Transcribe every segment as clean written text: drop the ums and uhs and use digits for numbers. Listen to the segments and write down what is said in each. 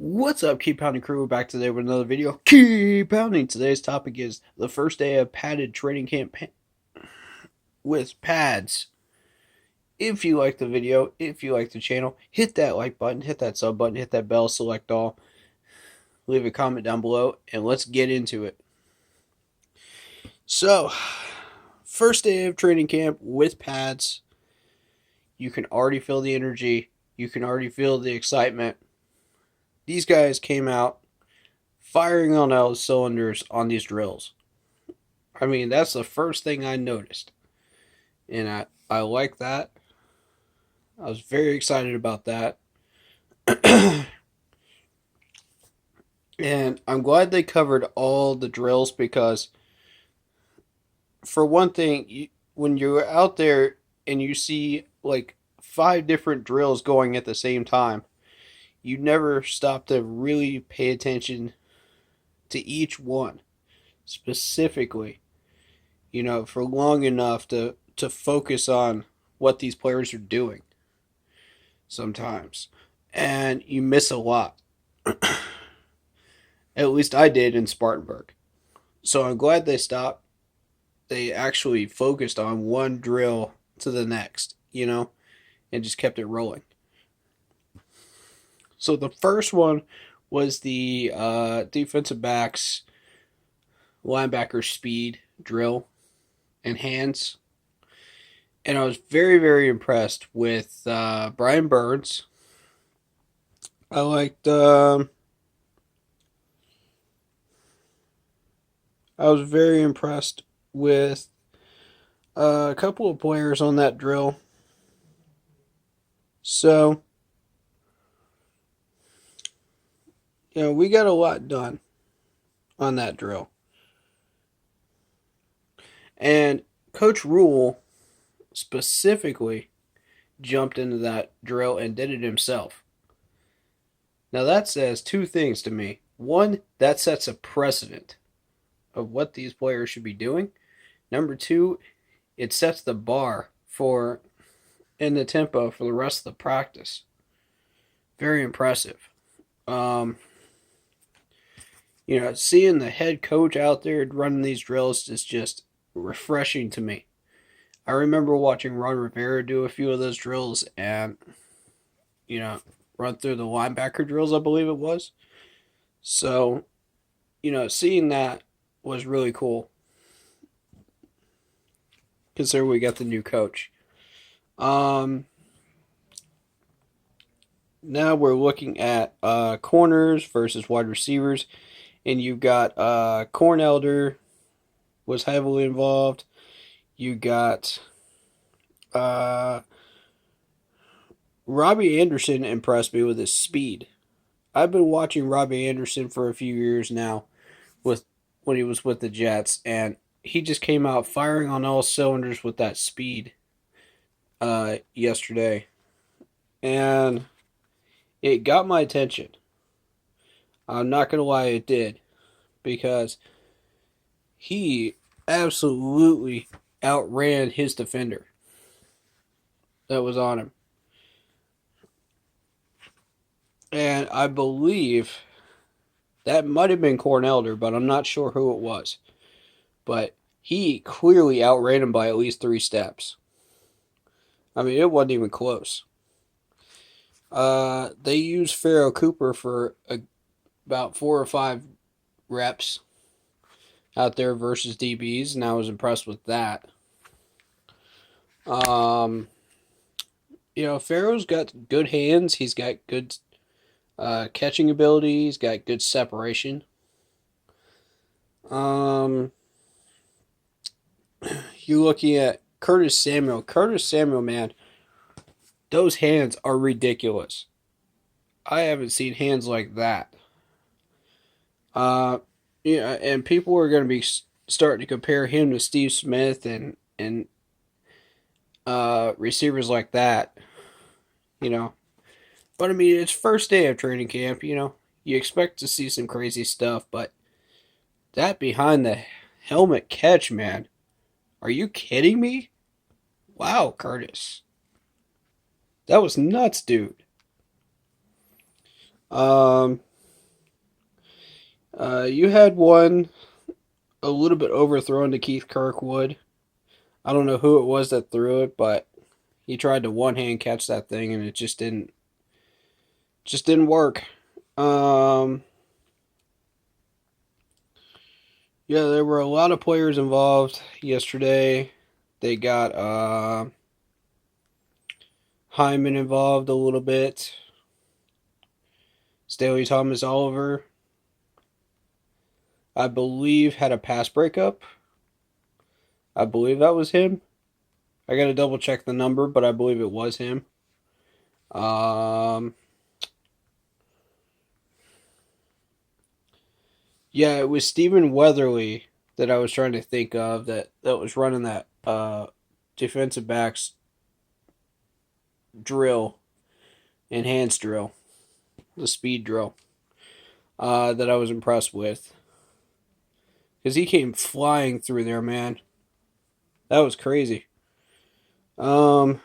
What's up, Keep Pounding crew? We're back today with another video. Keep Pounding. Today's topic is the first day of padded training camp with pads. If you like the video, if you like the channel, hit that like button, hit that sub button, hit that bell, select all. Leave a comment down below, and let's get into it. So, first day of training camp with pads. You can already feel the energy. You can already feel the excitement. These guys came out firing on all cylinders on these drills. I mean, that's the first thing I noticed. And I like that. I was very excited about that. And I'm glad they covered all the drills because, for one thing, when you're out there and you see like 5 different drills going at the same time, you never stop to really pay attention to each one specifically, for long enough to focus on what these players are doing sometimes. And you miss a lot. At least I did in Spartanburg. So I'm glad they stopped. They actually focused on one drill to the next, and just kept it rolling. So the first one was the defensive backs, linebacker speed drill and hands. And I was very, very impressed with Brian Burns. I liked. I was very impressed with a couple of players on that drill. So, we got a lot done on that drill. And Coach Rule specifically jumped into that drill and did it himself. Now that says 2 things to me. One, that sets a precedent of what these players should be doing. Number 2, it sets the bar in the tempo for the rest of the practice. Very impressive. Seeing the head coach out there running these drills is just refreshing to me. I remember watching Ron Rivera do a few of those drills and, run through the linebacker drills, I believe it was. So, seeing that was really cool. Considering we got the new coach. Now we're looking at corners versus wide receivers. And you got Cornelder was heavily involved. You got Robbie Anderson impressed me with his speed. I've been watching Robbie Anderson for a few years now when he was with the Jets, and he just came out firing on all cylinders with that speed yesterday. And it got my attention. I'm not going to lie, it did. Because he absolutely outran his defender that was on him. And I believe that might have been Cornelder, but I'm not sure who it was. But he clearly outran him by at least 3 steps. I mean, it wasn't even close. They used Pharaoh Cooper for about 4 or 5 reps out there versus DBs, and I was impressed with that. Pharaoh's got good hands. He's got good catching ability. He's got good separation. You're looking at Curtis Samuel. Curtis Samuel, man, those hands are ridiculous. I haven't seen hands like that. And people are going to be starting to compare him to Steve Smith and receivers like that, But I mean, it's first day of training camp, You expect to see some crazy stuff, but that behind the helmet catch, man, are you kidding me? Wow, Curtis, that was nuts, dude. You had one a little bit overthrown to Keith Kirkwood. I don't know who it was that threw it, but he tried to one hand catch that thing and it just didn't work. Um, yeah, there were a lot of players involved yesterday. They got Hyman involved a little bit. Staley Thomas Oliver, I believe, had a pass breakup. I believe that was him. I got to double check the number, but I believe it was him. Um, yeah, it was Stephen Weatherly that I was trying to think of that was running that defensive backs drill, enhanced drill, the speed drill that I was impressed with. Because he came flying through there, man. That was crazy. Um,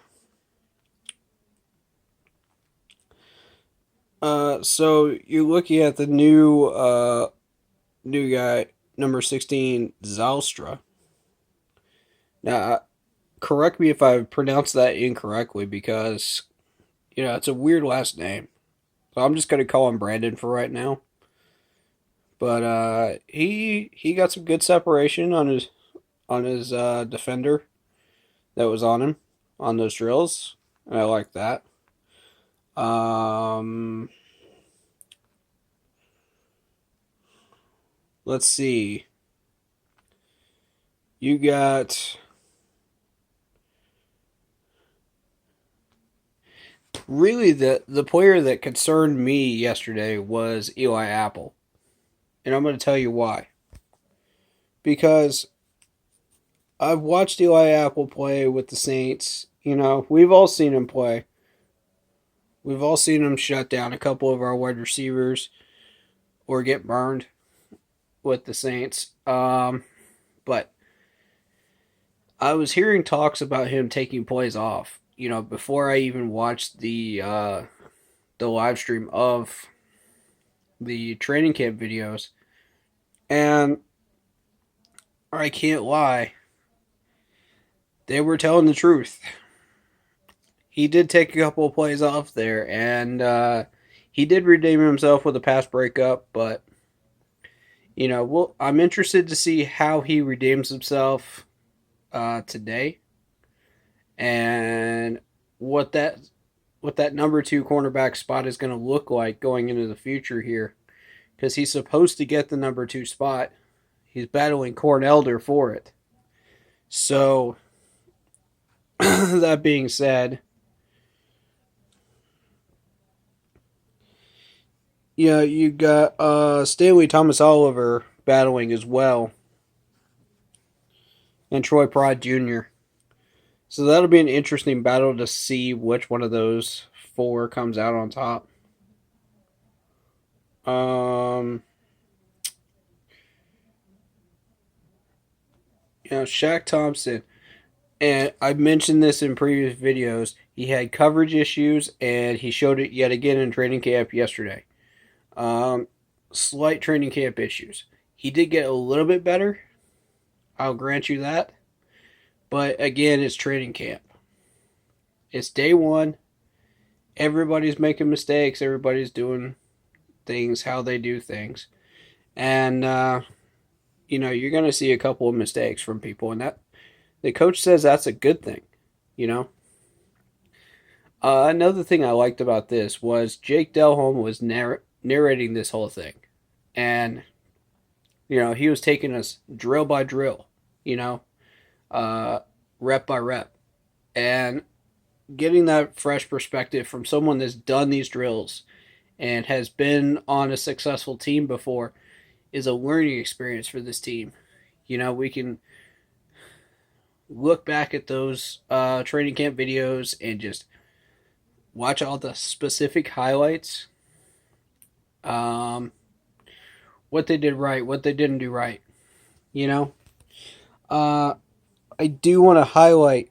so you're looking at the new guy, number 16, Zalstra. Now, correct me if I pronounced that incorrectly because, it's a weird last name. So I'm just going to call him Brandon for right now. But he got some good separation on his defender that was on him on those drills. And I like that. Um, let's see. You got really the player that concerned me yesterday was Eli Apple. And I'm going to tell you why. Because I've watched Eli Apple play with the Saints. We've all seen him play. We've all seen him shut down a couple of our wide receivers or get burned with the Saints. But I was hearing talks about him taking plays off. Before I even watched the live stream of the training camp videos, and I can't lie, they were telling the truth. He did take a couple of plays off there, and he did redeem himself with a pass breakup, but I'm interested to see how he redeems himself today, and what that number two cornerback spot is going to look like going into the future here, because he's supposed to get the number two spot. He's battling Corn Elder for it. So, that being said, yeah, you got Stanley Thomas Oliver battling as well, and Troy Pride Jr. So that'll be an interesting battle to see which one of those four comes out on top. Shaq Thompson, and I've mentioned this in previous videos. He had coverage issues, and he showed it yet again in training camp yesterday. Slight training camp issues. He did get a little bit better. I'll grant you that. But again, it's training camp. It's day one. Everybody's making mistakes. Everybody's doing things how they do things. And, you're going to see a couple of mistakes from people. And that the coach says that's a good thing, you know. Another thing I liked about this was Jake Delhomme was narrating this whole thing. And, he was taking us drill by drill, rep by rep. And getting that fresh perspective from someone that's done these drills and has been on a successful team before is a learning experience for this team. We can look back at those training camp videos and just watch all the specific highlights. What they did right, what they didn't do right. I do want to highlight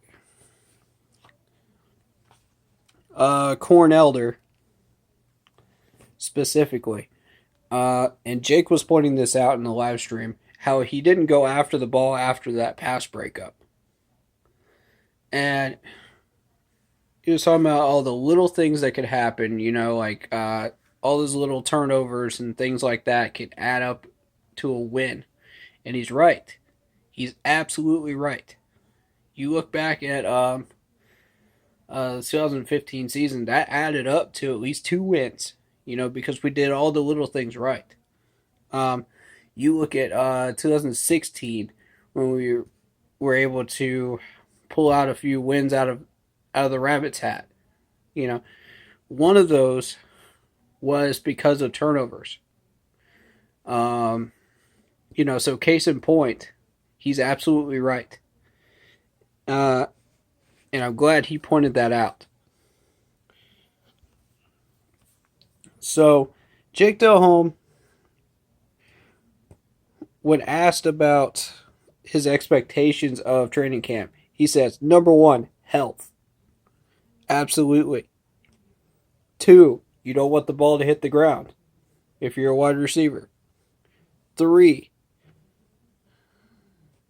Corn Elder specifically. And Jake was pointing this out in the live stream, how he didn't go after the ball after that pass breakup. And he was talking about all the little things that could happen, like all those little turnovers and things like that could add up to a win. And he's right. He's absolutely right. You look back at the 2015 season, that added up to at least 2 wins, because we did all the little things right. Um, you look at 2016 when we were able to pull out a few wins out of the rabbit's hat. You know, one of those was because of turnovers. Um, so case in point, he's absolutely right. Uh, and I'm glad he pointed that out. So, Jake Delhomme, when asked about his expectations of training camp, he says, number one, health. Absolutely. Two, you don't want the ball to hit the ground if you're a wide receiver. Three,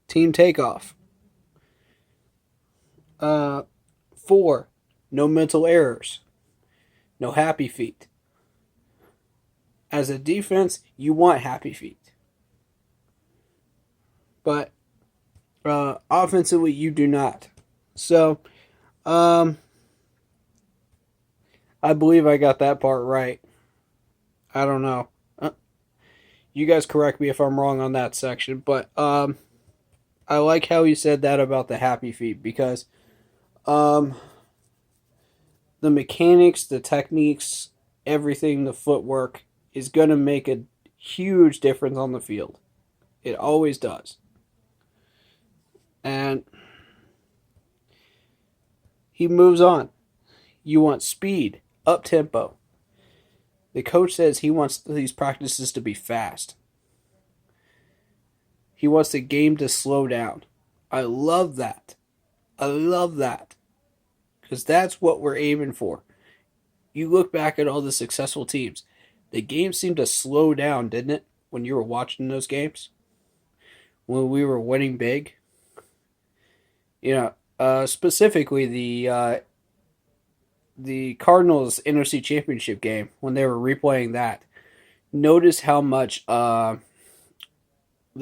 team takeoff. Uh, Four, no mental errors. No happy feet. As a defense, you want happy feet. But offensively, you do not. So, um, I believe I got that part right. I don't know. You guys correct me if I'm wrong on that section, but I like how he said that about the happy feet because um, the mechanics, the techniques, everything, the footwork is going to make a huge difference on the field. It always does. And he moves on. You want speed, up tempo. The coach says he wants these practices to be fast. He wants the game to slow down. I love that. I love that. Because that's what we're aiming for. You look back at all the successful teams. The game seemed to slow down, didn't it? When you were watching those games? When we were winning big? Specifically the Cardinals NFC Championship game, when they were replaying that. Notice how much the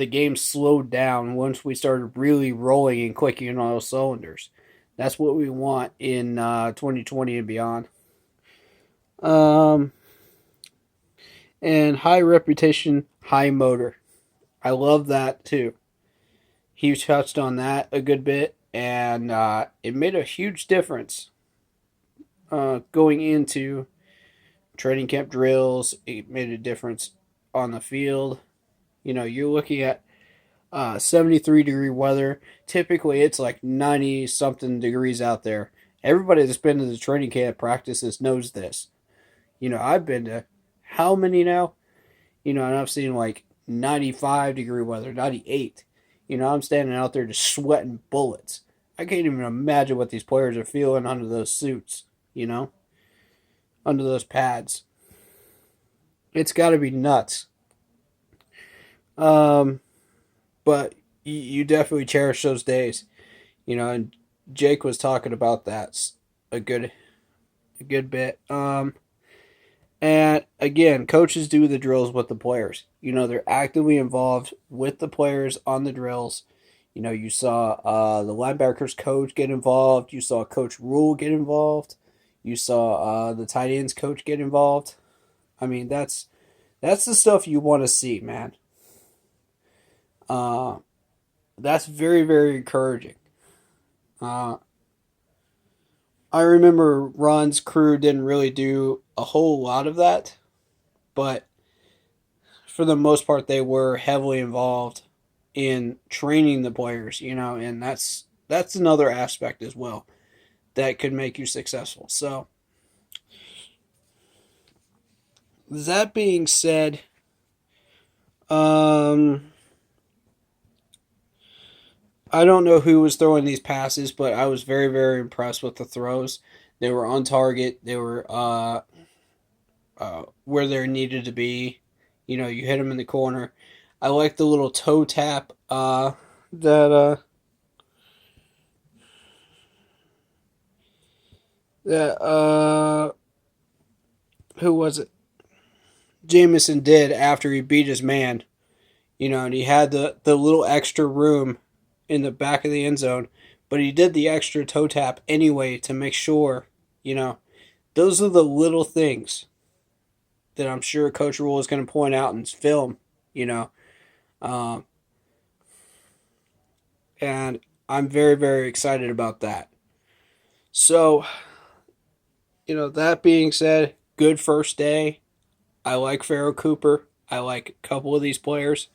game slowed down once we started really rolling and clicking on all cylinders. That's what we want in 2020 and beyond. Um, and high reputation, high motor. I love that too. He touched on that a good bit, and it made a huge difference going into training camp drills. It made a difference on the field. You're looking at 73-degree weather. Typically, it's like 90 something degrees out there. Everybody that's been to the training camp practices knows this. I've been to how many now? And I've seen like 95-degree weather, 98. I'm standing out there just sweating bullets. I can't even imagine what these players are feeling under those suits, under those pads. It's got to be nuts. Um, but you definitely cherish those days, and Jake was talking about that a good bit. And again, coaches do the drills with the players. They're actively involved with the players on the drills. You saw the linebackers coach get involved. You saw Coach Rule get involved. You saw the tight ends coach get involved. I mean, that's the stuff you want to see, man. Uh, that's very, very encouraging. Uh, I remember Ron's crew didn't really do a whole lot of that, but for the most part, they were heavily involved in training the players, and that's another aspect as well that could make you successful. So, that being said, um, I don't know who was throwing these passes, but I was very, very impressed with the throws. They were on target. They were where they needed to be. You hit him in the corner. I like the little toe tap that who was it? Jameson did after he beat his man. And he had the little extra room in the back of the end zone, but he did the extra toe tap anyway to make sure, you know, those are the little things that I'm sure Coach Rule is going to point out in film, you know, um, and I'm very, very excited about that. So, that being said, good first day. I like Pharaoh Cooper. I like a couple of these players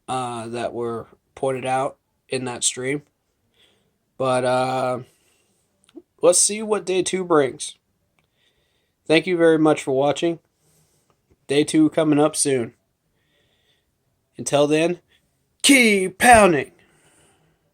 that were pointed out in that stream. But let's see what day two brings. Thank you very much for watching. Day two coming up soon. Until then, keep pounding.